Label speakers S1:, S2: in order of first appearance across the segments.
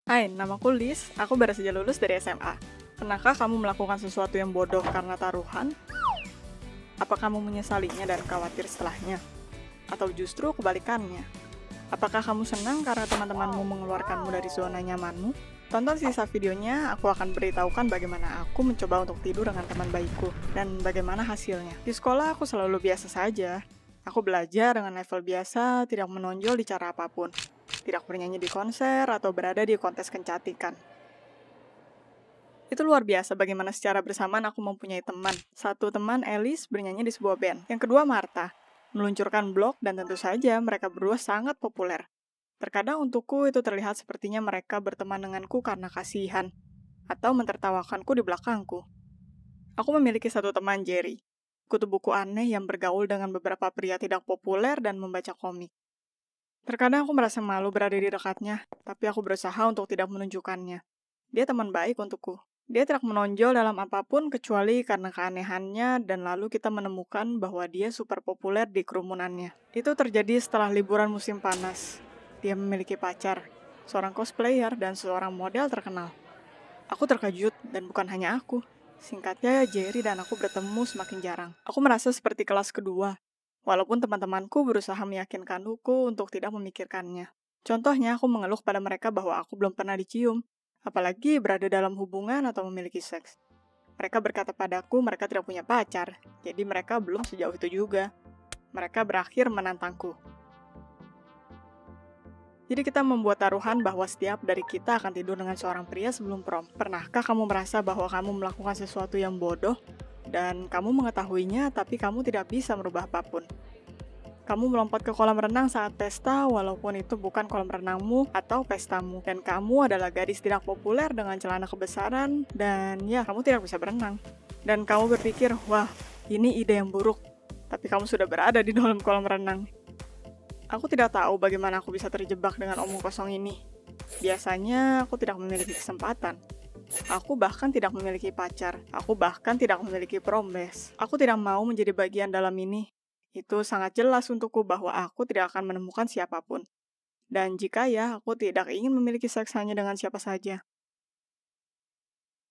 S1: Hai, namaku Liz. Aku baru saja lulus dari SMA. Pernahkah kamu melakukan sesuatu yang bodoh karena taruhan? Apa kamu menyesalinya dan khawatir setelahnya? Atau justru kebalikannya? Apakah kamu senang karena teman-temanmu mengeluarkanmu dari zona nyamanmu? Tonton sisa videonya, aku akan beritahukan bagaimana aku mencoba untuk tidur dengan teman baikku, dan bagaimana hasilnya. Di sekolah aku selalu biasa saja. Aku belajar dengan level biasa, tidak menonjol di cara apapun. Tidak bernyanyi di konser atau berada di kontes kecantikan. Itu luar biasa bagaimana secara bersamaan aku mempunyai teman. Satu teman, Alice, bernyanyi di sebuah band. Yang kedua, Martha, meluncurkan blog dan tentu saja mereka berdua sangat populer. Terkadang untukku itu terlihat sepertinya mereka berteman denganku karena kasihan, atau mentertawakanku di belakangku. Aku memiliki satu teman, Jerry, kutu buku aneh yang bergaul dengan beberapa pria tidak populer dan membaca komik. Terkadang aku merasa malu berada di dekatnya, tapi aku berusaha untuk tidak menunjukkannya. Dia teman baik untukku. Dia tidak menonjol dalam apapun kecuali karena keanehannya, dan lalu kita menemukan bahwa dia super populer di kerumunannya. Itu terjadi setelah liburan musim panas. Dia memiliki pacar, seorang cosplayer, dan seorang model terkenal. Aku terkejut, dan bukan hanya aku. Singkatnya, Jerry dan aku bertemu semakin jarang. Aku merasa seperti kelas kedua, walaupun teman-temanku berusaha meyakinkanku untuk tidak memikirkannya. Contohnya, aku mengeluh pada mereka bahwa aku belum pernah dicium, apalagi berada dalam hubungan atau memiliki seks. Mereka berkata padaku mereka tidak punya pacar, jadi mereka belum sejauh itu juga. Mereka berakhir menantangku. Jadi kita membuat taruhan bahwa setiap dari kita akan tidur dengan seorang pria sebelum prom. Pernahkah kamu merasa bahwa kamu melakukan sesuatu yang bodoh, dan kamu mengetahuinya tapi kamu tidak bisa merubah apapun? Kamu melompat ke kolam renang saat pesta, walaupun itu bukan kolam renangmu atau pestamu. Dan kamu adalah gadis tidak populer dengan celana kebesaran, dan ya, kamu tidak bisa berenang. Dan kamu berpikir, wah, ini ide yang buruk. Tapi kamu sudah berada di dalam kolam renang. Aku tidak tahu bagaimana aku bisa terjebak dengan omong kosong ini. Biasanya aku tidak memiliki kesempatan. Aku bahkan tidak memiliki pacar. Aku bahkan tidak memiliki prombes. Aku tidak mau menjadi bagian dalam ini. Itu sangat jelas untukku bahwa aku tidak akan menemukan siapapun. Dan jika ya, aku tidak ingin memiliki seks hanya dengan siapa saja.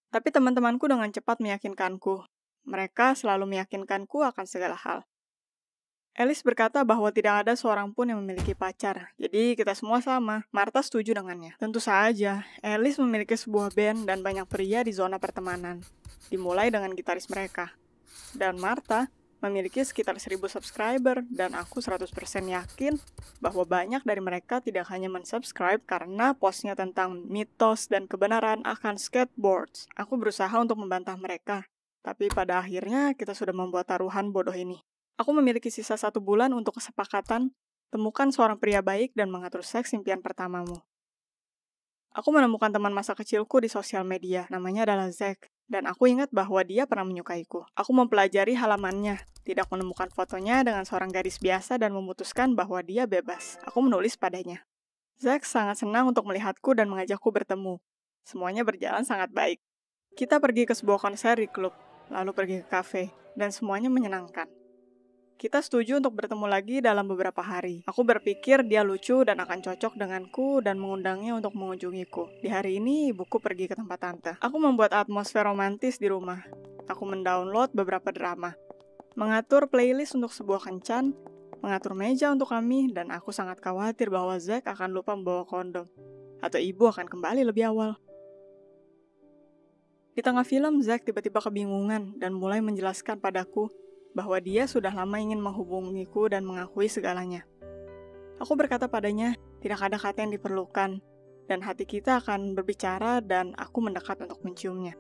S1: Tapi teman-temanku dengan cepat meyakinkanku. Mereka selalu meyakinkanku akan segala hal. Alice berkata bahwa tidak ada seorang pun yang memiliki pacar, jadi kita semua sama. Martha setuju dengannya. Tentu saja, Alice memiliki sebuah band dan banyak pria di zona pertemanan, dimulai dengan gitaris mereka. Dan Martha memiliki sekitar 1000 subscriber, dan aku 100% yakin bahwa banyak dari mereka tidak hanya mensubscribe karena postnya tentang mitos dan kebenaran akan skateboards. Aku berusaha untuk membantah mereka, tapi pada akhirnya kita sudah membuat taruhan bodoh ini. Aku memiliki sisa 1 bulan untuk kesepakatan, temukan seorang pria baik dan mengatur seks impian pertamamu. Aku menemukan teman masa kecilku di sosial media, namanya adalah Zack, dan aku ingat bahwa dia pernah menyukaiku. Aku mempelajari halamannya, tidak menemukan fotonya dengan seorang gadis biasa dan memutuskan bahwa dia bebas. Aku menulis padanya. Zack sangat senang untuk melihatku dan mengajakku bertemu. Semuanya berjalan sangat baik. Kita pergi ke sebuah konser di klub, lalu pergi ke kafe, dan semuanya menyenangkan. Kita setuju untuk bertemu lagi dalam beberapa hari. Aku berpikir dia lucu dan akan cocok denganku dan mengundangnya untuk mengunjungiku. Di hari ini, ibuku pergi ke tempat tante. Aku membuat atmosfer romantis di rumah. Aku mendownload beberapa drama, mengatur playlist untuk sebuah kencan, mengatur meja untuk kami, dan aku sangat khawatir bahwa Zack akan lupa membawa kondom. Atau ibu akan kembali lebih awal. Di tengah film, Zack tiba-tiba kebingungan dan mulai menjelaskan padaku bahwa dia sudah lama ingin menghubungiku dan mengakui segalanya. Aku berkata padanya, tidak ada kata yang diperlukan, dan hati kita akan berbicara dan aku mendekat untuk menciumnya.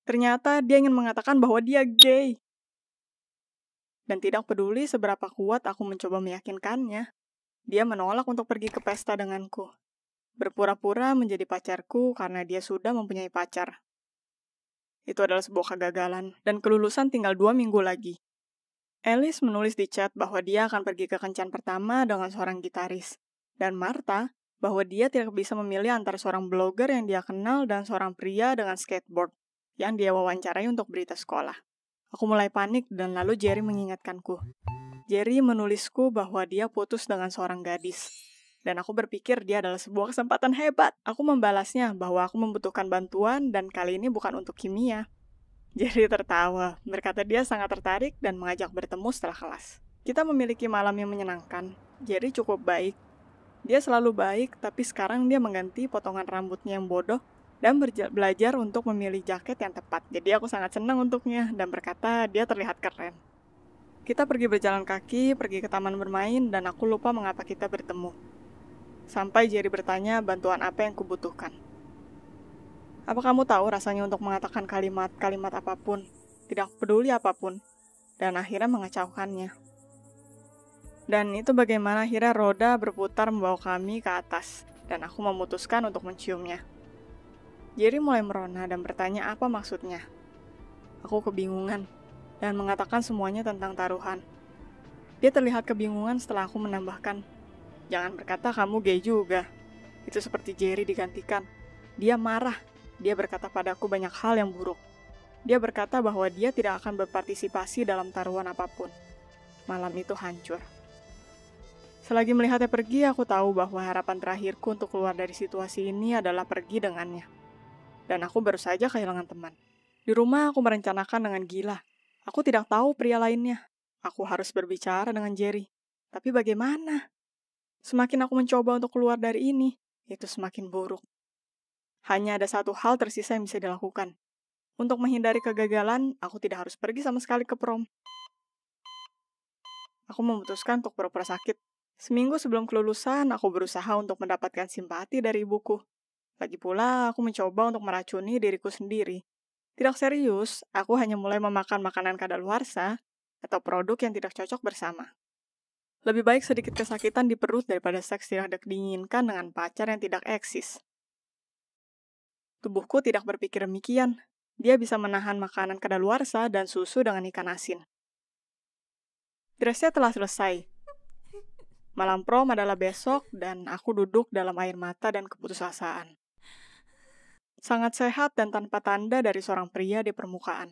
S1: Ternyata dia ingin mengatakan bahwa dia gay. Dan tidak peduli seberapa kuat aku mencoba meyakinkannya, dia menolak untuk pergi ke pesta denganku. Berpura-pura menjadi pacarku karena dia sudah mempunyai pacar. Itu adalah sebuah kegagalan, dan kelulusan tinggal 2 minggu lagi. Alice menulis di chat bahwa dia akan pergi ke kencan pertama dengan seorang gitaris. Dan Martha, bahwa dia tidak bisa memilih antara seorang blogger yang dia kenal dan seorang pria dengan skateboard, yang dia wawancarai untuk berita sekolah. Aku mulai panik dan lalu Jerry mengingatkanku. Jerry menulisku bahwa dia putus dengan seorang gadis. Dan aku berpikir dia adalah sebuah kesempatan hebat. Aku membalasnya bahwa aku membutuhkan bantuan dan kali ini bukan untuk kimia. Jerry tertawa, berkata dia sangat tertarik dan mengajak bertemu setelah kelas. Kita memiliki malam yang menyenangkan. Jerry cukup baik. Dia selalu baik, tapi sekarang dia mengganti potongan rambutnya yang bodoh dan belajar untuk memilih jaket yang tepat. Jadi aku sangat senang untuknya dan berkata dia terlihat keren. Kita pergi berjalan kaki, pergi ke taman bermain, dan aku lupa mengapa kita bertemu. Sampai Jerry bertanya bantuan apa yang kubutuhkan. Apa kamu tahu rasanya untuk mengatakan kalimat-kalimat apapun, tidak peduli apapun, dan akhirnya mengacaukannya. Dan itu bagaimana akhirnya roda berputar membawa kami ke atas, dan aku memutuskan untuk menciumnya. Jerry mulai merona dan bertanya apa maksudnya. Aku kebingungan, dan mengatakan semuanya tentang taruhan. Dia terlihat kebingungan setelah aku menambahkan, jangan berkata kamu gay juga. Itu seperti Jerry digantikan. Dia marah. Dia berkata padaku banyak hal yang buruk. Dia berkata bahwa dia tidak akan berpartisipasi dalam taruhan apapun. Malam itu hancur. Selagi melihatnya pergi, aku tahu bahwa harapan terakhirku untuk keluar dari situasi ini adalah pergi dengannya. Dan aku baru saja kehilangan teman. Di rumah aku merencanakan dengan gila. Aku tidak tahu pria lainnya. Aku harus berbicara dengan Jerry. Tapi bagaimana? Semakin aku mencoba untuk keluar dari ini, itu semakin buruk. Hanya ada satu hal tersisa yang bisa dilakukan. Untuk menghindari kegagalan, aku tidak harus pergi sama sekali ke prom. Aku memutuskan untuk pura-pura sakit. Seminggu sebelum kelulusan, aku berusaha untuk mendapatkan simpati dari ibuku. Lagi pula, aku mencoba untuk meracuni diriku sendiri. Tidak serius, aku hanya mulai memakan makanan kadaluarsa atau produk yang tidak cocok bersama. Lebih baik sedikit kesakitan di perut daripada seks tidak diinginkan dengan pacar yang tidak eksis. Tubuhku tidak berpikir demikian. Dia bisa menahan makanan kadaluarsa dan susu dengan ikan asin. Dressnya telah selesai. Malam prom adalah besok dan aku duduk dalam air mata dan keputusasaan. Sangat sehat dan tanpa tanda dari seorang pria di permukaan.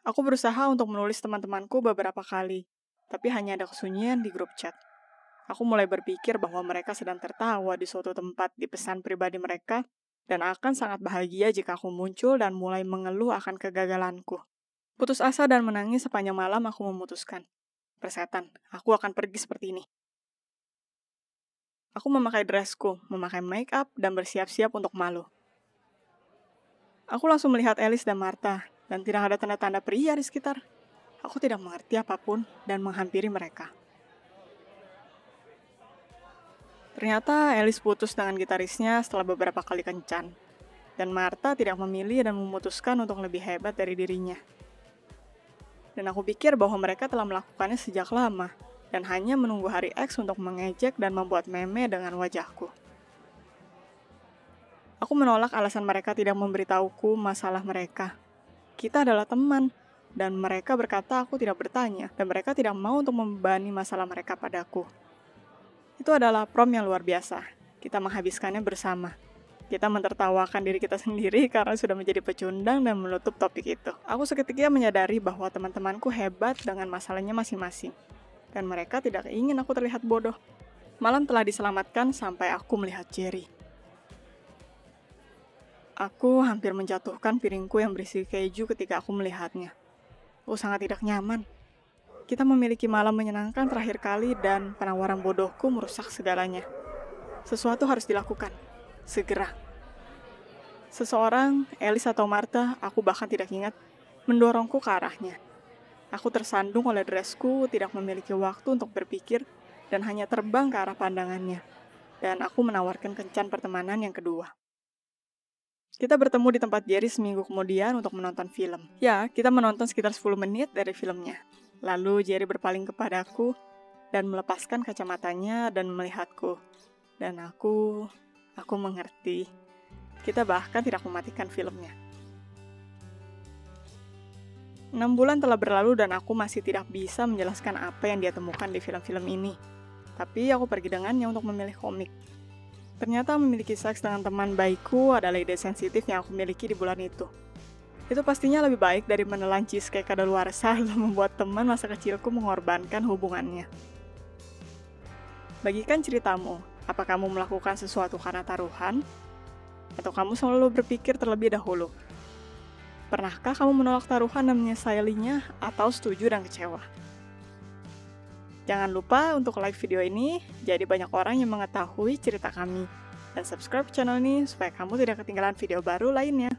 S1: Aku berusaha untuk menulis teman-temanku beberapa kali, tapi hanya ada kesunyian di grup chat. Aku mulai berpikir bahwa mereka sedang tertawa di suatu tempat di pesan pribadi mereka, dan akan sangat bahagia jika aku muncul dan mulai mengeluh akan kegagalanku. Putus asa dan menangis sepanjang malam aku memutuskan. Persetan, aku akan pergi seperti ini. Aku memakai dressku, memakai make up, dan bersiap-siap untuk malu. Aku langsung melihat Alice dan Martha, dan tidak ada tanda-tanda pria di sekitar. Aku tidak mengerti apapun dan menghampiri mereka. Ternyata Alice putus dengan gitarisnya setelah beberapa kali kencan, dan Martha tidak memilih dan memutuskan untuk lebih hebat dari dirinya. Dan aku pikir bahwa mereka telah melakukannya sejak lama, dan hanya menunggu hari X untuk mengejek dan membuat meme dengan wajahku. Aku menolak alasan mereka tidak memberitahuku masalah mereka. Kita adalah teman, dan mereka berkata aku tidak bertanya, dan mereka tidak mau untuk membebani masalah mereka padaku. Itu adalah prom yang luar biasa. Kita menghabiskannya bersama. Kita mentertawakan diri kita sendiri karena sudah menjadi pecundang dan menutup topik itu. Aku seketika menyadari bahwa teman-temanku hebat dengan masalahnya masing-masing. Dan mereka tidak ingin aku terlihat bodoh. Malam telah diselamatkan sampai aku melihat Jerry. Aku hampir menjatuhkan piringku yang berisi keju ketika aku melihatnya. Aku sangat tidak nyaman. Kita memiliki malam menyenangkan terakhir kali dan penawaran bodohku merusak segalanya. Sesuatu harus dilakukan. Segera. Seseorang, Alice atau Martha, aku bahkan tidak ingat, mendorongku ke arahnya. Aku tersandung oleh dressku, tidak memiliki waktu untuk berpikir, dan hanya terbang ke arah pandangannya. Dan aku menawarkan kencan pertemanan yang kedua. Kita bertemu di tempat Jerry seminggu kemudian untuk menonton film. Ya, kita menonton sekitar 10 menit dari filmnya. Lalu Jerry berpaling kepadaku dan melepaskan kacamatanya dan melihatku. Dan aku mengerti. Kita bahkan tidak mematikan filmnya. 6 bulan telah berlalu dan aku masih tidak bisa menjelaskan apa yang dia temukan di film-film ini. Tapi aku pergi dengannya untuk memilih komik. Ternyata memiliki seks dengan teman baikku adalah ide sensitif yang aku miliki di bulan itu. Itu pastinya lebih baik dari menelan cheesecake kadaluarsa lalu membuat teman masa kecilku mengorbankan hubungannya. Bagikan ceritamu. Apa kamu melakukan sesuatu karena taruhan? Atau kamu selalu berpikir terlebih dahulu? Pernahkah kamu menolak taruhan dan menyesalinya, atau setuju dan kecewa? Jangan lupa untuk like video ini, jadi banyak orang yang mengetahui cerita kami. Dan subscribe channel ini supaya kamu tidak ketinggalan video baru lainnya.